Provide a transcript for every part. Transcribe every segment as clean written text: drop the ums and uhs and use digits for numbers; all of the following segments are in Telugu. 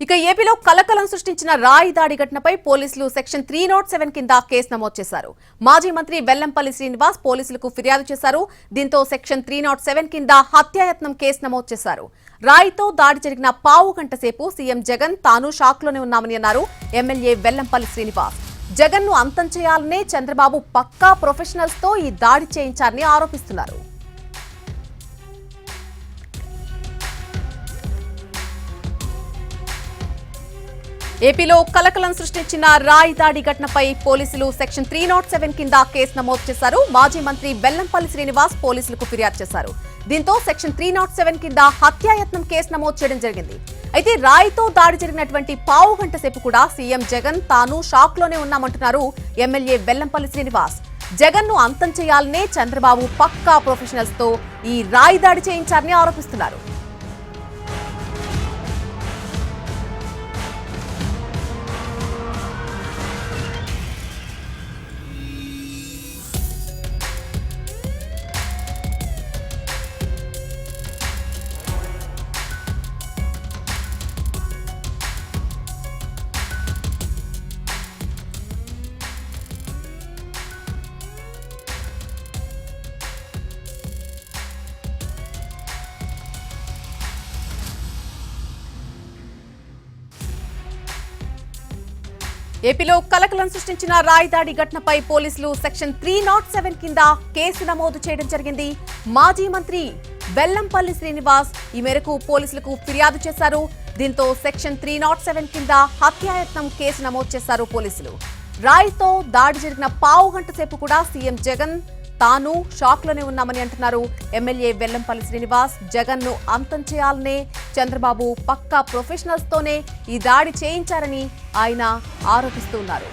ఇక ఏపీలో కలకలం సృష్టించిన రాయి దాడి ఘటనపై పోలీసులు సెక్షన్ 307 కింద కేసు నమోదు చేశారు. మాజీ మంత్రి వెల్లంపల్లి శ్రీనివాస్ పోలీసులకు ఫిర్యాదు చేశారు. దీంతో సెక్షన్ 307 కింద హత్యాయత్నం కేసు నమోదు చేశారు. రాయితో దాడి జరిగిన పావు గంట సేపు సీఎం జగన్ తాను షాక్లోనే ఉన్నామని అన్నారు ఎమ్మెల్యే వెల్లంపల్లి శ్రీనివాస్. జగన్ ను అంతం చేయాలనే చంద్రబాబు పక్కా ప్రొఫెషనల్స్ తో ఈ దాడి చేయించారని ఆరోపిస్తున్నారు. ఏపీలో కలకలం సృష్టించిన రాయి దాడి ఘటనపై పోలీసులు సెక్షన్ 307 కింద కేసు నమోదు చేశారు. మాజీ మంత్రి వెల్లంపల్లి శ్రీనివాస్ పోలీసులకు ఫిర్యాదు చేశారు. దీంతో సెక్షన్ 307 కింద హత్యాయత్నం కేసు నమోదు చేయడం జరిగింది. అయితే రాయితో దాడి జరిగినటువంటి పావు గంట సేపు కూడా సీఎం జగన్ తాను షాక్ లోనే ఉన్నామంటున్నారు ఎమ్మెల్యే వెల్లంపల్లి శ్రీనివాస్. జగన్ ను అంతం చేయాలనే చంద్రబాబు పక్కా ప్రొఫెషనల్స్ తో ఈ రాయి దాడి చేయించారని ఆరోపిస్తున్నారు. ఏపీలో కలకలం సృష్టించిన రాయి దాడి ఘటనపై పోలీసులు సెక్షన్ 307 కింద కేసు నమోదు చేయడం జరిగింది. మాజీ మంత్రి వెల్లంపల్లి శ్రీనివాస్ ఈ మేరకు పోలీసులకు ఫిర్యాదు చేశారు. దీంతో సెక్షన్ 307 కింద హత్యాయత్నం కేసు నమోదు చేశారు పోలీసులు. రాయితో దాడి జరిగిన పావు గంట సేపు కూడా సీఎం జగన్ తాను షాక్ లోనే ఉన్నామని అంటున్నారు ఎమ్మెల్యే వెల్లంపల్లి శ్రీనివాస్. జగన్ ను అంతం చేయాలనే చంద్రబాబు పక్కా ప్రొఫెషనల్స్ తోనే ఈ దాడి చేయించారని ఆయన ఆరోపిస్తున్నారు.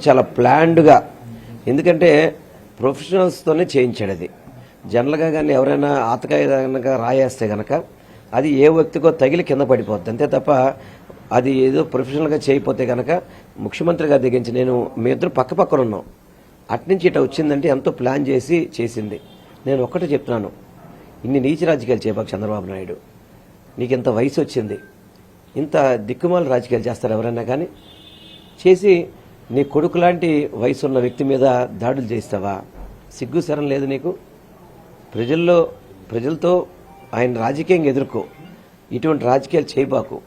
చాలా ప్లాన్డ్గా, ఎందుకంటే ప్రొఫెషనల్స్తోనే చేయించాడు. అది జనరల్గా కానీ ఎవరైనా ఆతకాయ కనుక రాయేస్తే కనుక అది ఏ వ్యక్తికో తగిలి కింద పడిపోద్ది, అంతే తప్ప అది ఏదో ప్రొఫెషనల్గా చేయకపోతే కనుక ముఖ్యమంత్రి గారి దగ్గర నుంచి నేను మీ ఇద్దరు పక్కన ఉన్నాం, అట్నుంచి ఇట్లా వచ్చిందంటే ఎంతో ప్లాన్ చేసి చేసింది. నేను ఒక్కటే చెప్తున్నాను, ఇన్ని నీచ రాజకీయాలు చేయబాకు చంద్రబాబు నాయుడు. నీకు ఇంత వయసు వచ్చింది, ఇంత దిక్కుమాల రాజకీయాలు చేస్తారు ఎవరైనా కానీ. చేసి నీ కొడుకు లాంటి వయసు ఉన్న వ్యక్తి మీద దాడులు చేస్తావా? సిగ్గు శరం లేదు నీకు? ప్రజలతో ఆయన రాజకీయంగా ఎదుర్కో, ఇటువంటి రాజకీయాలు చేయబాకు.